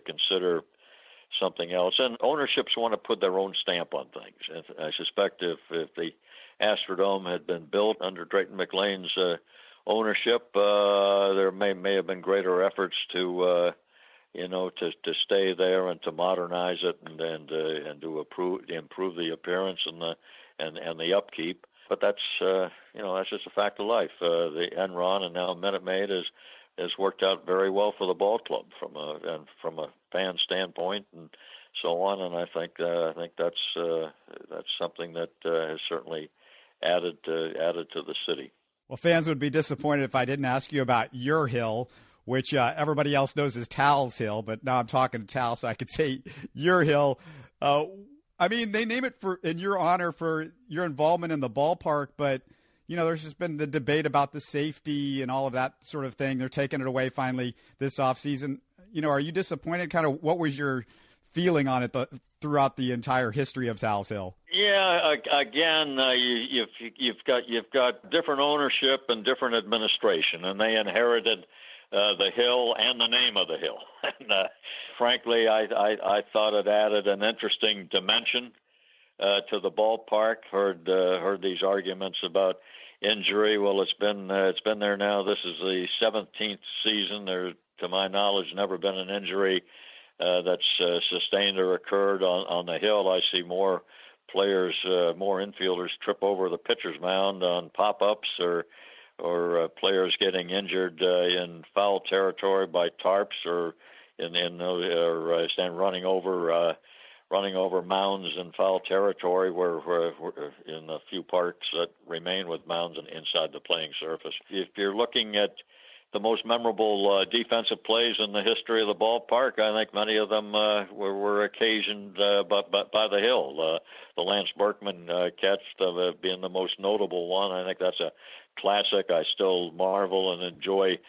consider something else. And ownerships want to put their own stamp on things. And I suspect if the Astrodome had been built under Drayton McLane's ownership, there may have been greater efforts to stay there and to modernize it and to improve the appearance and the upkeep. But that's just a fact of life. The Enron and now Minute Maid has worked out very well for the ball club from a fan standpoint and so on. And I think that's something that has certainly added to the city. Well, fans would be disappointed if I didn't ask you about your hill, which everybody else knows as Tal's Hill, but now I'm talking to Tal, so I could say your hill. I mean, they name it in your honor for your involvement in the ballpark, but there's just been the debate about the safety and all of that sort of thing. They're taking it away finally this offseason. Are you disappointed? Kind of what was your feeling on it throughout the entire history of Tal's Hill? Yeah, again, you've got different ownership and different administration, and they inherited the hill and the name of the hill. And frankly, I thought it added an interesting dimension to the ballpark. Heard these arguments about injury. Well, it's been there now. This is the 17th season. There, to my knowledge, never been an injury that's sustained or occurred on the hill. I see more players, more infielders trip over the pitcher's mound on pop-ups or players getting injured in foul territory by tarps or stand running over mounds in foul territory where in a few parks that remain with mounds and inside the playing surface. If you're looking at the most memorable defensive plays in the history of the ballpark, I think many of them were occasioned by the hill. The Lance Berkman catch being the most notable one. I think that's a classic. I still marvel and enjoy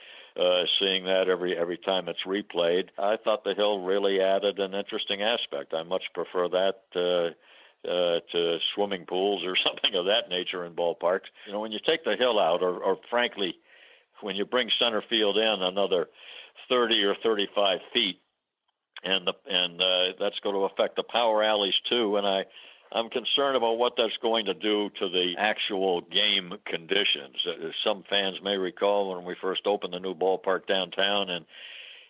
seeing that every time it's replayed. I thought the hill really added an interesting aspect. I much prefer that to swimming pools or something of that nature in ballparks. When you take the hill out, or frankly, when you bring center field in another 30 or 35 feet, and that's going to affect the power alleys too. And I'm concerned about what that's going to do to the actual game conditions. Some fans may recall when we first opened the new ballpark downtown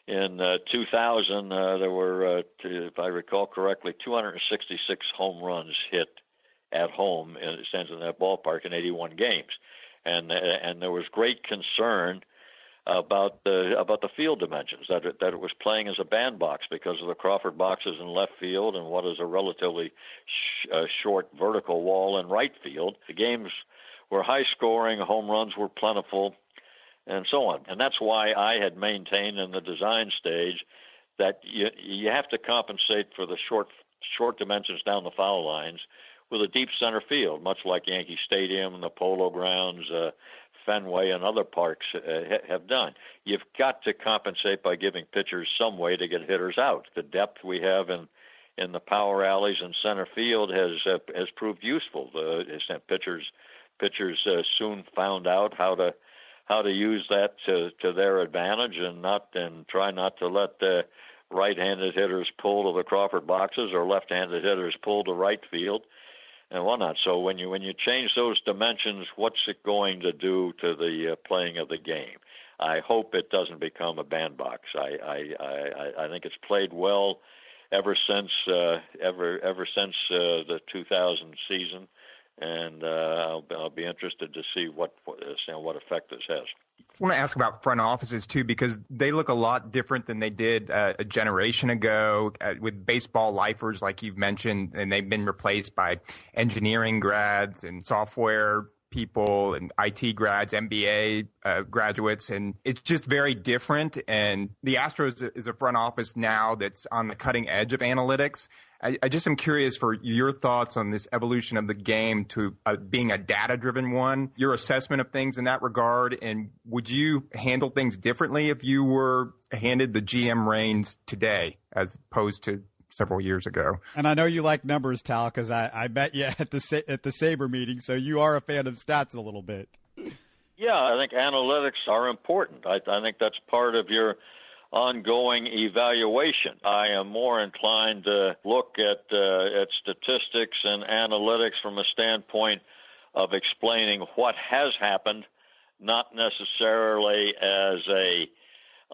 in 2000, there were, if I recall correctly, 266 home runs hit at home, and it stands in that ballpark in 81 games. And there was great concern about the field dimensions, that it was playing as a bandbox because of the Crawford boxes in left field and what is a relatively short vertical wall in right field. The games were high scoring, home runs were plentiful, and so on. And that's why I had maintained in the design stage that you have to compensate for the short dimensions down the foul lines with a deep center field, much like Yankee Stadium and the Polo Grounds, Fenway, and other parks have done. You've got to compensate by giving pitchers some way to get hitters out. The depth we have in the power alleys and center field has proved useful. Pitchers soon found out how to use that to their advantage and try not to let right-handed hitters pull to the Crawford boxes or left-handed hitters pull to right field and whatnot. So when you change those dimensions, what's it going to do to the playing of the game? I hope it doesn't become a bandbox. I think it's played well ever since the 2000 season, and I'll be interested to see what effect this has. I want to ask about front offices too, because they look a lot different than they did a generation ago with baseball lifers, like you've mentioned, and they've been replaced by engineering grads and software people and IT grads, MBA graduates, and it's just very different. And the Astros is a front office now that's on the cutting edge of analytics. I just am curious for your thoughts on this evolution of the game to being a data-driven one, your assessment of things in that regard, and would you handle things differently if you were handed the GM reins today as opposed to several years ago? And I know you like numbers, Tal, because I bet you at the Sabre meeting, so you are a fan of stats a little bit. Yeah, I think analytics are important. I think that's part of your ongoing evaluation. I am more inclined to look at statistics and analytics from a standpoint of explaining what has happened, not necessarily as a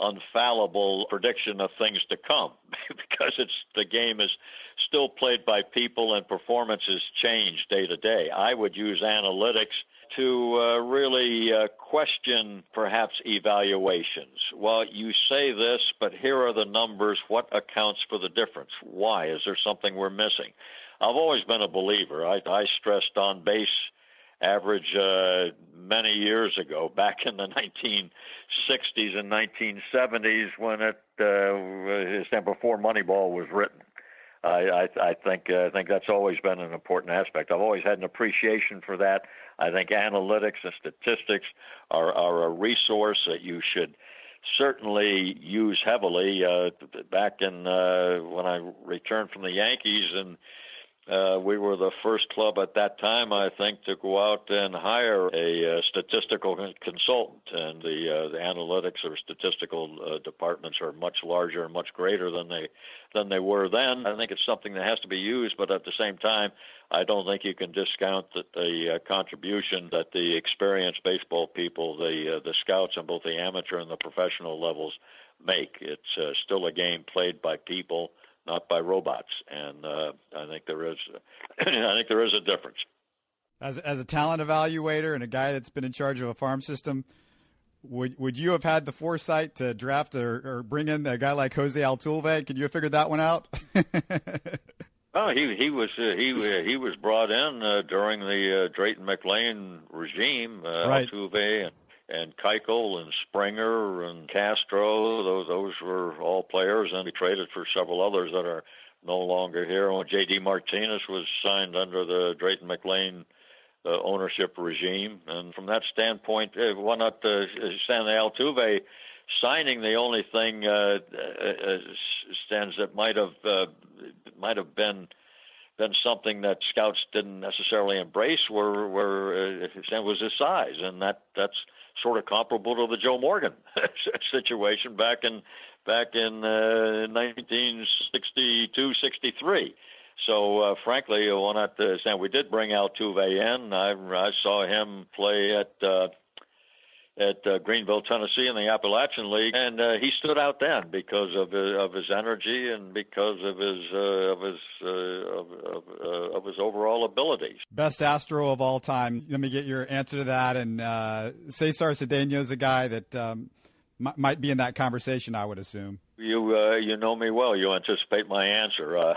infallible prediction of things to come, because the game is still played by people and performances change day to day. I would use analytics to really question perhaps evaluations. Well, you say this, but here are the numbers. What accounts for the difference? Why? Is there something we're missing? I've always been a believer. I stressed on base average many years ago, back in the 1960s and 1970s, when before Moneyball was written. I think that's always been an important aspect. I've always had an appreciation for that. I think analytics and statistics are a resource that you should certainly use heavily. Back in when I returned from the Yankees, and we were the first club at that time, I think, to go out and hire a statistical consultant. And the analytics or statistical departments are much larger and much greater than they were then. I think it's something that has to be used, but at the same time, I don't think you can discount the contribution that the experienced baseball people, the scouts on both the amateur and the professional levels make. It's still a game played by people, not by robots, and I think there is a difference. As a talent evaluator and a guy that's been in charge of a farm system, would you have had the foresight to draft or bring in a guy like Jose Altuve? Could you have figured that one out? Oh, he was brought in during the Drayton McLane regime. Right. Altuve and Keuchel and Springer and Castro, those were all players, and we traded for several others that are no longer here. J.D. Martinez was signed under the Drayton McLane ownership regime, and from that standpoint, why not Stanley Altuve signing? The only thing stands that might have been something that scouts didn't necessarily embrace was his size, and that's sort of comparable to the Joe Morgan situation back in 1962-63. So, frankly, we did bring Altuve in. I saw him play at Greenville, Tennessee, in the Appalachian League, and he stood out then because of his energy and because of his overall abilities. Best Astro of all time. Let me get your answer to that. And Cesar Cedeno's a guy that might be in that conversation, I would assume. You know me well. You anticipate my answer.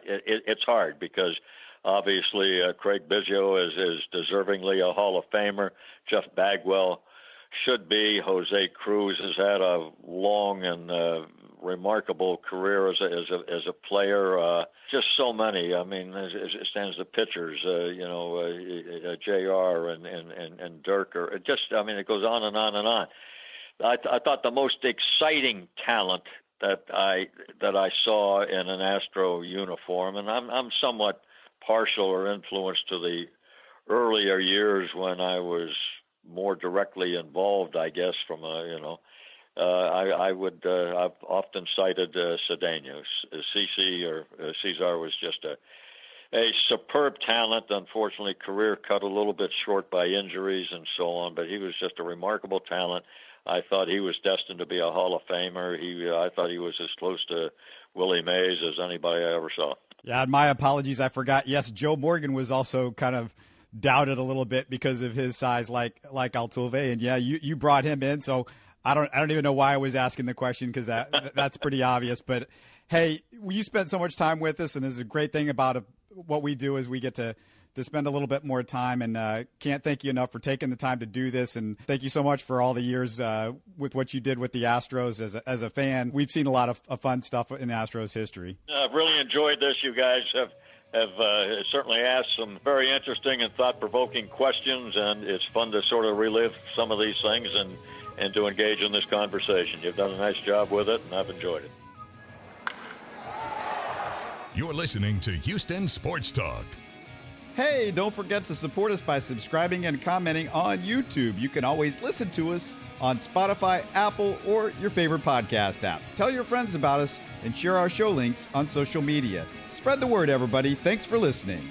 It's hard because obviously Craig Biggio is deservingly a Hall of Famer. Jeff Bagwell should be. Jose Cruz has had a long and remarkable career as a player. Just so many. I mean, as it stands, the pitchers. Jr. and Dierker. It goes on and on and on. I thought the most exciting talent that I saw in an Astro uniform, and I'm somewhat partial or influenced to the earlier years when I was more directly involved, I guess, from a I've often cited Cedeno. Cesar was just a superb talent. Unfortunately, career cut a little bit short by injuries and so on, but he was just a remarkable talent. I thought he was destined to be a Hall of Famer. I thought he was as close to Willie Mays as anybody I ever saw. Yeah, and my apologies, I forgot. Yes, Joe Morgan was also kind of doubted a little bit because of his size, like Altuve, and yeah, you brought him in, so I don't even know why I was asking the question, because that's pretty obvious. But hey, you spent so much time with us, and this is a great thing about what we do is we get to spend a little bit more time, and can't thank you enough for taking the time to do this. And thank you so much for all the years with what you did with the Astros as a fan. We've seen a lot of fun stuff in the Astros history. I've really enjoyed this. You guys have certainly asked some very interesting and thought-provoking questions, and it's fun to sort of relive some of these things and to engage in this conversation. You've done a nice job with it, and I've enjoyed it. You're listening to Houston Sports Talk. Hey, don't forget to support us by subscribing and commenting on YouTube. You can always listen to us on Spotify, Apple, or your favorite podcast app. Tell your friends about us and share our show links on social media. Spread the word, everybody. Thanks for listening.